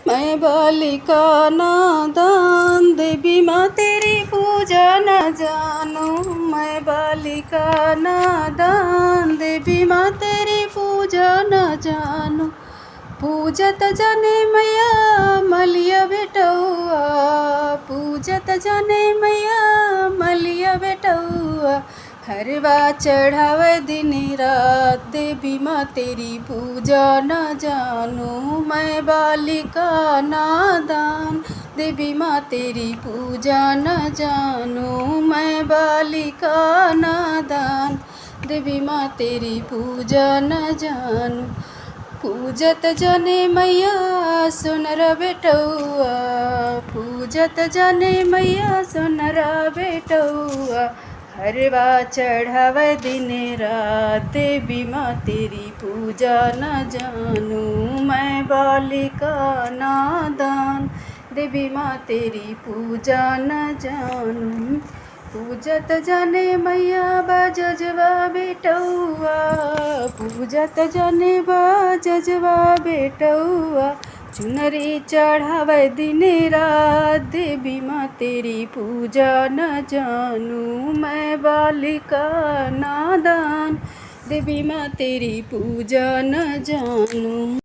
मैं बालिका नादान, देवी माँ तेरी पूजा न जानूं। मैं बालिका नादान, देवी माँ तेरी पूजा न जानूं। पूजत जाने मैया मलिया बेटौआ, पूजत जाने मैया मलिया बेटौआ। हरवा चढ़ावे दिन रात, देवी माँ तेरी पूजा न जानूं। मैं बालिका नादान, देवी माँ तेरी पूजा न जानूं। मैं बालिका नादान, देवी माँ तेरी पूजा न जानूं। पूजत जाने मैया सुनरा बेटौआ, पूजत जाने मैया सुनरा बेटौआ। हरवा चढ़ावे दिन रात, देवी माँ तेरी पूजा न जानूं। मैं बालिका नादान, देवी माँ तेरी पूजा न जानूं। पूजत जाने मैया बाजजवा बेटौआ, पूजत जाने बाजजवा बेटौआ। चुनरी चढ़ावे दिन रात, देवी माँ तेरी पूजा न जानूं। मैं बालिका नादान, देवी माँ तेरी पूजा न जानूं।